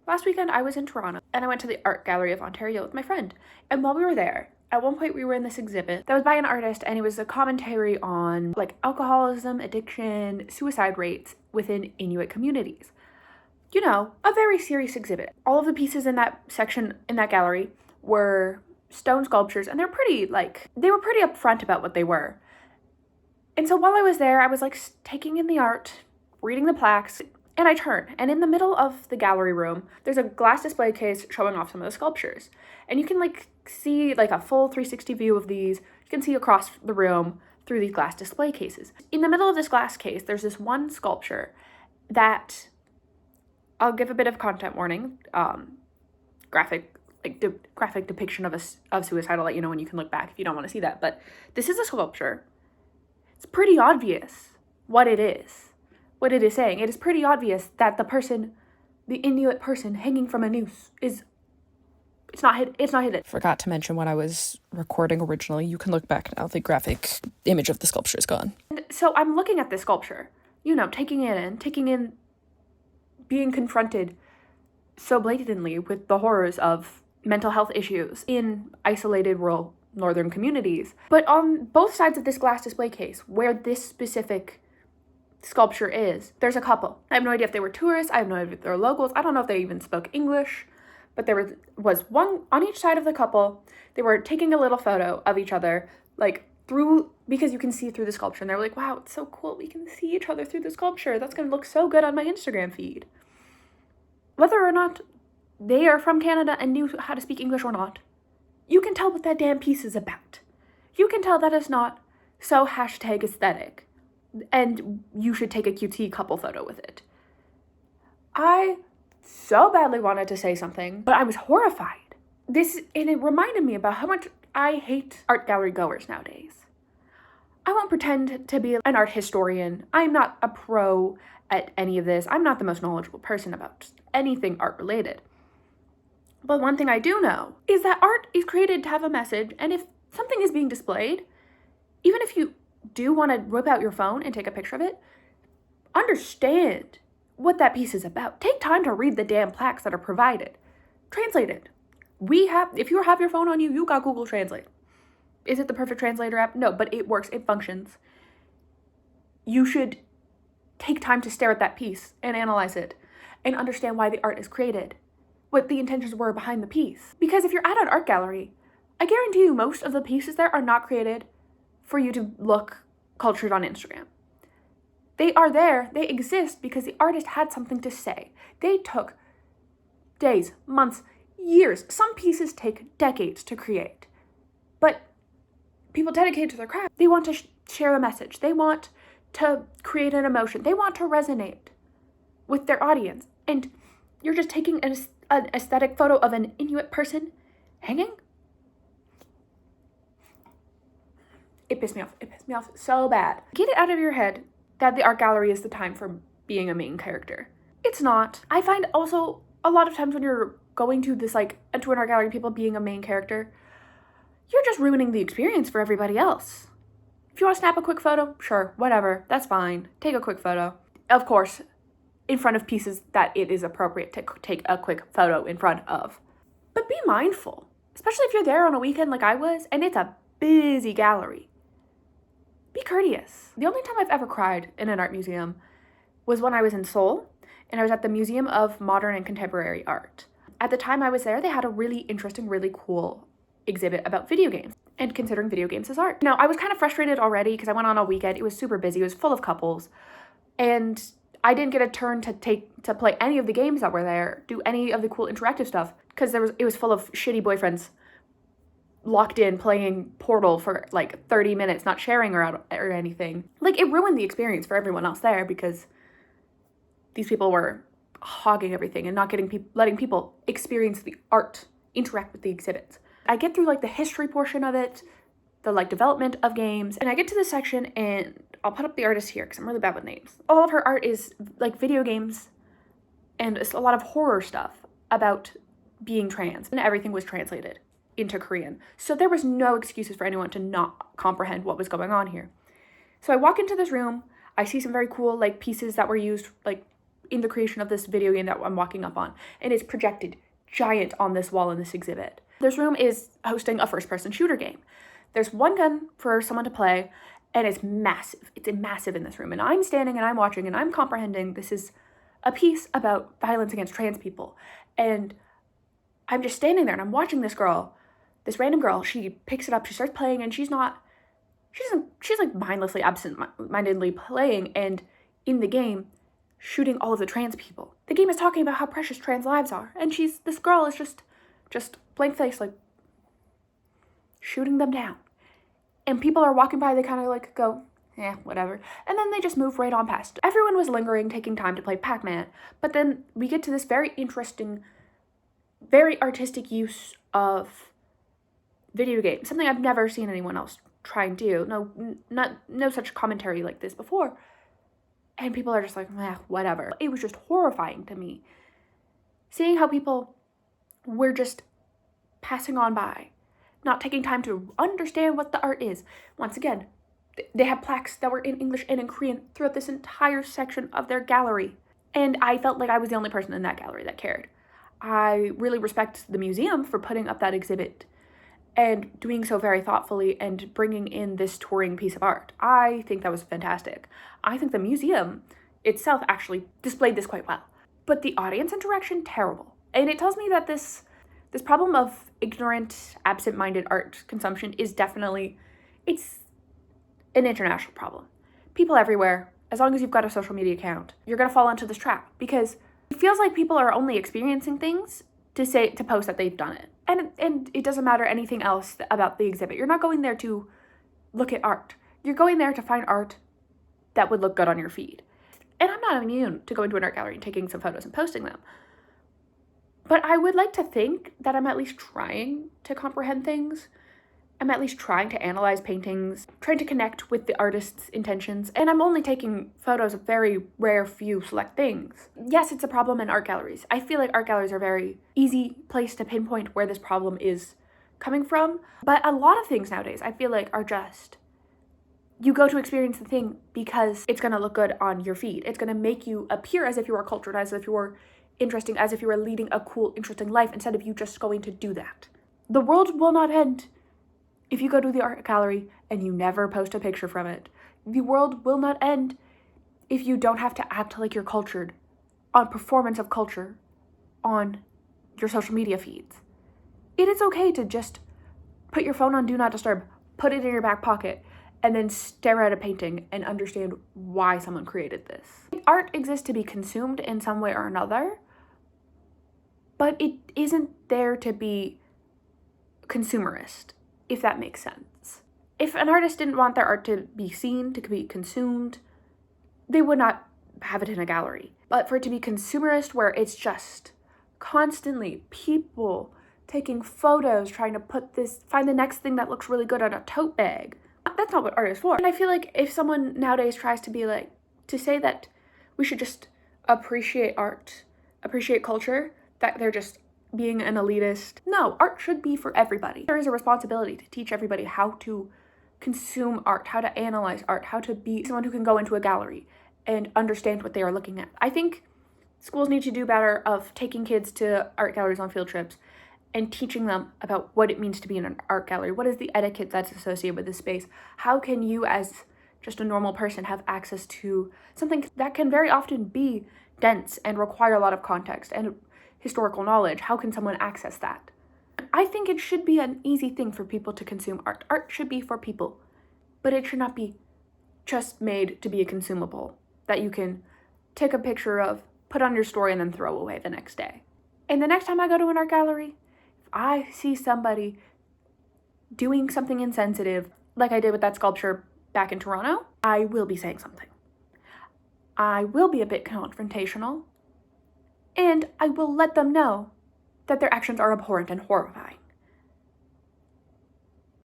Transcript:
Last weekend I was in Toronto and I went to the Art Gallery of Ontario with my friend. And while we were there, at one point we were in this exhibit that was by an artist, and it was a commentary on like alcoholism, addiction, suicide rates within Inuit communities. You know, a very serious exhibit. All of the pieces in that section, in that gallery, were stone sculptures, and they were pretty upfront about what they were. And so while I was there, I was like taking in the art, reading the plaques, and I turn, and in the middle of the gallery room, there's a glass display case showing off some of the sculptures. And you can like see like a full 360 view of these. You can see across the room through these glass display cases. In the middle of this glass case, there's this one sculpture that, I'll give a bit of content warning, graphic depiction of suicide. I'll let you know when you can look back if you don't want to see that. But this is a sculpture. It's pretty obvious what it is saying. It is pretty obvious that the Inuit person hanging from a noose it's not hidden. Forgot to mention when I was recording originally. You can look back now. The graphic image of the sculpture is gone. And so I'm looking at this sculpture, taking in being confronted so blatantly with the horrors of mental health issues in isolated rural northern communities. But on both sides of this glass display case, where this specific sculpture is, there's a couple. I have no idea if they were tourists. I have no idea if they were locals. I don't know if they even spoke English. But there was one on each side of the couple. They were taking a little photo of each other, because you can see through the sculpture. And they were like, wow, it's so cool. We can see each other through the sculpture. That's going to look so good on my Instagram feed. Whether or not they are from Canada and knew how to speak English or not, you can tell what that damn piece is about. You can tell that it's not so #aesthetic, and you should take a cutesy couple photo with it. I so badly wanted to say something, but I was horrified. It reminded me about how much I hate art gallery goers nowadays. I won't pretend to be an art historian. I'm not a pro at any of this. I'm not the most knowledgeable person about anything art related. But one thing I do know is that art is created to have a message, and if something is being displayed, even if you do want to whip out your phone and take a picture of it, understand what that piece is about. Take time to read the damn plaques that are provided. Translate it. If you have your phone on you, you got Google Translate. Is it the perfect translator app? No, but it works, it functions. You should take time to stare at that piece and analyze it and understand why the art is created, what the intentions were behind the piece. Because if you're at an art gallery, I guarantee you most of the pieces there are not created for you to look cultured on Instagram. They are there, they exist because the artist had something to say. They took days, months, years. Some pieces take decades to create. But people dedicated to their craft, they want to share a message. They want to create an emotion. They want to resonate with their audience. And you're just taking an aesthetic photo of an Inuit person hanging? It pissed me off. It pissed me off so bad. Get it out of your head that the art gallery is the time for being a main character. It's not. I find also a lot of times when you're going to into an art gallery, people being a main character, you're just ruining the experience for everybody else. If you want to snap a quick photo, sure, whatever, that's fine. Take a quick photo. Of course, in front of pieces that it is appropriate to take a quick photo in front of. But be mindful, especially if you're there on a weekend like I was, and it's a busy gallery. Be courteous. The only time I've ever cried in an art museum was when I was in Seoul, and I was at the Museum of Modern and Contemporary Art. At the time I was there, they had a really interesting, really cool exhibit about video games and considering video games as art. Now, I was kind of frustrated already because I went on a weekend. It was super busy. It was full of couples, and I didn't get a turn to play any of the games that were there, do any of the cool interactive stuff, because it was full of shitty boyfriends locked in playing Portal for 30 minutes, not sharing or anything. It ruined the experience for everyone else there because these people were hogging everything and not letting people experience the art, interact with the exhibits. I get through the history portion of it, the development of games, and I get to this section, and I'll put up the artist here because I'm really bad with names. All of her art is video games and it's a lot of horror stuff about being trans, and everything was translated into Korean. So there was no excuses for anyone to not comprehend what was going on here. So I walk into this room, I see some very cool pieces that were used in the creation of this video game that I'm walking up on, and it's projected giant on this wall in this exhibit. This room is hosting a first-person shooter game. There's one gun for someone to play, and it's massive. It's massive in this room, and I'm standing and I'm watching and I'm comprehending this is a piece about violence against trans people, and I'm just standing there and I'm watching this girl, this random girl. She picks it up, she starts playing, and she's like mindlessly, absent-mindedly playing, and in the game, shooting all of the trans people. The game is talking about how precious trans lives are, and this girl is just blank face, like, shooting them down. And people are walking by, they kind of like go, whatever. And then they just move right on past. Everyone was lingering, taking time to play Pac-Man, but then we get to this very interesting, very artistic use of video games, something I've never seen anyone else try and do. No such commentary like this before. And people are just like, whatever. It was just horrifying to me, seeing how people were just passing on by, not taking time to understand what the art is. Once again, they had plaques that were in English and in Korean throughout this entire section of their gallery. And I felt like I was the only person in that gallery that cared. I really respect the museum for putting up that exhibit and doing so very thoughtfully and bringing in this touring piece of art. I think that was fantastic. I think the museum itself actually displayed this quite well. But the audience interaction, terrible. And it tells me that this problem of ignorant, absent-minded art consumption is definitely, it's an international problem. People everywhere, as long as you've got a social media account, you're gonna fall into this trap, because it feels like people are only experiencing things to post that they've done it. And it doesn't matter anything else about the exhibit. You're not going there to look at art. You're going there to find art that would look good on your feed. And I'm not immune to going to an art gallery and taking some photos and posting them. But I would like to think that I'm at least trying to comprehend things. I'm at least trying to analyze paintings, trying to connect with the artist's intentions, and I'm only taking photos of very rare few select things. Yes, it's a problem in art galleries. I feel like art galleries are a very easy place to pinpoint where this problem is coming from, but a lot of things nowadays I feel like are just, you go to experience the thing because it's gonna look good on your feed. It's gonna make you appear as if you are cultured, as if you were interesting, as if you were leading a cool, interesting life, instead of you just going to do that. The world will not end if you go to the art gallery and you never post a picture from it. The world will not end if you don't have to act like you're cultured on performance of culture on your social media feeds. It is okay to just put your phone on Do Not Disturb, put it in your back pocket, and then stare at a painting and understand why someone created this. Art exists to be consumed in some way or another, but it isn't there to be consumerist, if that makes sense. If an artist didn't want their art to be seen, to be consumed, they would not have it in a gallery. But for it to be consumerist, where it's just constantly people taking photos, trying to find the next thing that looks really good on a tote bag, that's not what art is for. And I feel like if someone nowadays tries to say that we should just appreciate art, appreciate culture, that they're just being an elitist. No, art should be for everybody. There is a responsibility to teach everybody how to consume art, how to analyze art, how to be someone who can go into a gallery and understand what they are looking at. I think schools need to do better of taking kids to art galleries on field trips and teaching them about what it means to be in an art gallery. What is the etiquette that's associated with this space? How can you, as just a normal person, have access to something that can very often be dense and require a lot of context and historical knowledge? How can someone access that? I think it should be an easy thing for people to consume art. Art should be for people, but it should not be just made to be a consumable that you can take a picture of, put on your story, and then throw away the next day. And the next time I go to an art gallery, if I see somebody doing something insensitive, like I did with that sculpture back in Toronto, I will be saying something. I will be a bit confrontational, and I will let them know that their actions are abhorrent and horrifying.